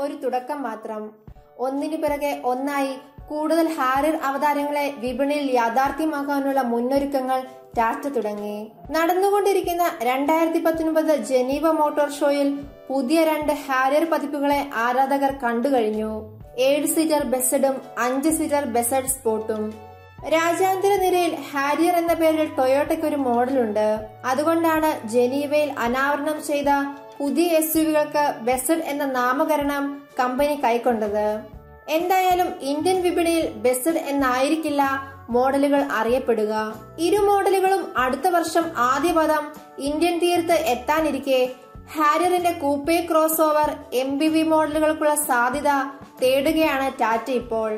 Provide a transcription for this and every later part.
ഒരു തുടക്കം മാത്രം. ഒന്നിനു പിറകെ ഒന്നായി കൂടുതൽ ഹാരിയർ അവതാരങ്ങളെ വിപണിയിൽ യാഥാർത്ഥ്യമാക്കാനുള്ള മുന്നൊരുക്കങ്ങൾ ടാറ്റ തുടങ്ങി. നടന്നുകൊണ്ടിരിക്കുന്ന 2019 ജനീവ മോട്ടോർ ഷോയിൽ പുതിയ 2 ഹാരിയർ പതിപ്പുകളെ ആരാധകർ കണ്ടുകഴിഞ്ഞു. 7 സീറ്റർ ബെസഡും 5 സീറ്റർ ബെസഡ് സ്പോർട്ടും. രാജ്യാന്തര നിരയിൽ ഹാരിയർ എന്ന പേരിൽ ടൊയോട്ടയ്ക്ക് ഒരു മോഡലുണ്ട്. അതുകൊണ്ടാണ് ജനീവയിൽ അനാവരണം ചെയ്ത പുതിയ SUVകൾക്ക് ബെസഡ് എന്ന നാമകരണം കമ്പനി കൈക്കൊണ്ടത്. എന്തായാലും ഇന്ത്യൻ വിപണിയിൽ ബെസഡ് എന്നായിരിക്കില്ല മോഡലുകൾ അറിയപ്പെടുക. ഇരു മോഡലുകളും അടുത്ത വർഷം ആദ്യപദം ഇന്ത്യൻ തീരത്ത് എത്താനിരിക്കെ ഹാരിയറിന്റെ കൂപ്പേ ക്രോസ് ഓവർ MPV മോഡലുകൾക്കുള്ള സാധ്യത തേടുകയാണ് ടാറ്റ ഇപ്പോൾ.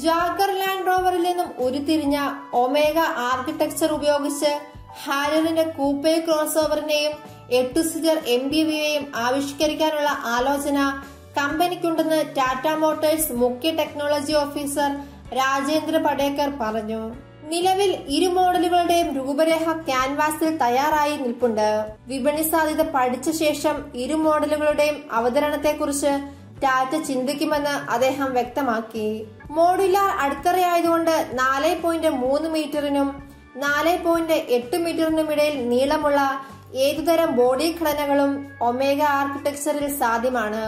ജാഗർ ലാൻഡ് റോവറിൽ നിന്നും ഉരുത്തിരിഞ്ഞ ഒമേഗ ആർക്കിടെക്ചർ ഉപയോഗിച്ച് ഹാരിയറിന്റെ കൂപ്പേ ക്രോസ് ഓവറിനെയും 8 സീറ്റർ MPVയെയും ആവിഷ്കരിക്കാനുള്ള ആലോചന കമ്പനിക്കുണ്ടെന്ന് ടാറ്റ മോട്ടോഴ്സ് മുഖ്യ ടെക്നോളജി ഓഫീസർ രാജേന്ദ്ര പടേക്കർ പറഞ്ഞു. നിലവിൽ ഇരു മോഡലുകളുടെയും രൂപരേഖ ക്യാൻവാസിൽ തയ്യാറായി നിൽപ്പുണ്ട്. വിപണി സാധ്യത പഠിച്ച ശേഷം ഇരു മോഡലുകളുടെയും അവതരണത്തെക്കുറിച്ച് ടാറ്റ ചിന്തിക്കുമെന്ന് അദ്ദേഹം വ്യക്തമാക്കി. മോഡുലാർ അടിത്തറയായതുകൊണ്ട് 4.3 മീറ്ററിനും 4.8 മീറ്ററിനും ഇടയിൽ നീളമുള്ള ഏതുതരം ബോഡി ഘടനകളും ഒമേഗ ആർക്കിടെക്ചറിൽ സാധ്യമാണ്.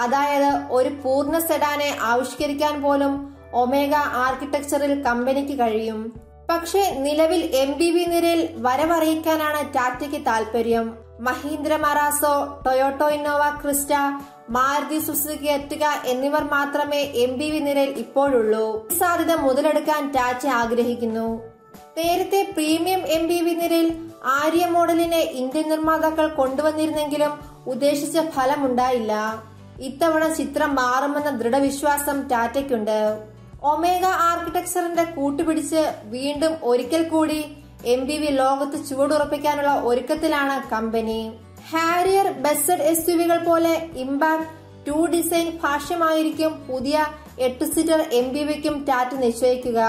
അതായത് ഒരു പൂർണ്ണ സെഡാനെ ആവിഷ്കരിക്കാൻ പോലും ഒമേഗ ആർക്കിടെക്ചറിൽ കമ്പനിക്ക് കഴിയും. പക്ഷേ നിലവിൽ MPV നിരയിൽ വരവറിയിക്കാനാണ് ടാറ്റയ്ക്ക് താല്പര്യം. Mahindra Marazzo, Toyota Innova Crysta, Maruti Suzuki Ertiga എന്നിവർ മാത്രമേ MPV നിരയിൽ ഇപ്പോഴുള്ളൂ. സാധ്യത മുതലെടുക്കാൻ ടാറ്റ ആഗ്രഹിക്കുന്നു. നേരത്തെ പ്രീമിയം MPV നിരയിൽ ആര്യ മോഡലിനെ ഇന്ത്യൻ നിർമ്മാതാക്കൾ കൊണ്ടുവന്നിരുന്നെങ്കിലും ഉദ്ദേശിച്ച ഫലമുണ്ടായില്ല. ഇത്തവണ ചിത്രം മാറുമെന്ന ദൃഢവിശ്വാസം ടാറ്റയ്ക്കുണ്ട്. ഒമേഗ ആർക്കിടെക്ചറിന്റെ കൂട്ടുപിടിച്ച് വീണ്ടും ഒരിക്കൽ കൂടി MPV ലോകത്ത് ചുവടുറപ്പിക്കാനുള്ള ഒരുക്കത്തിലാണ് കമ്പനി. ഹാരിയർ ബെസഡ് SUVകൾ പോലെ ഇമ്പാക്ട് 2 ഡിസൈൻ ഭാഷ്യമായിരിക്കും പുതിയ 8 സീറ്റർ MPVക്കും ടാറ്റ നിശ്ചയിക്കുക.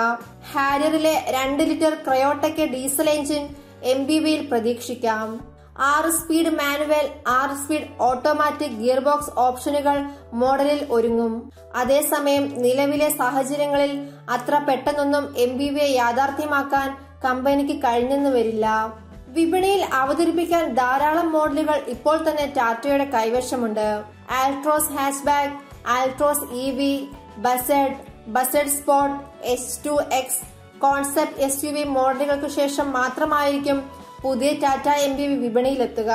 ഹാരിയറിലെ 2 ലിറ്റർ ക്രയോട്ടയ്ക്ക് ഡീസൽ എഞ്ചിൻ MPVയിൽ പ്രതീക്ഷിക്കാം. 6 speed manual, 6 speed automatic gearbox ഓപ്ഷനുകൾ മോഡലിൽ ഒരുങ്ങും. അതേസമയം നിലവിലെ സാഹചര്യങ്ങളിൽ അത്ര പെട്ടെന്നൊന്നും MPVയെ യാഥാർത്ഥ്യമാക്കാൻ കമ്പനിക്ക് കഴിഞ്ഞെന്ന് വരില്ല. വിപണിയിൽ അവതരിപ്പിക്കാൻ ധാരാളം മോഡലുകൾ ഇപ്പോൾ തന്നെ ടാറ്റയുടെ കൈവശമുണ്ട്. Altroz hatchback, Altroz EV, Buzzard sport, H2X, concept SUV മോഡലുകൾക്ക് ശേഷം മാത്രമായിരിക്കും പുതിയ ടാറ്റ MPV വിപണിയിലെത്തുക.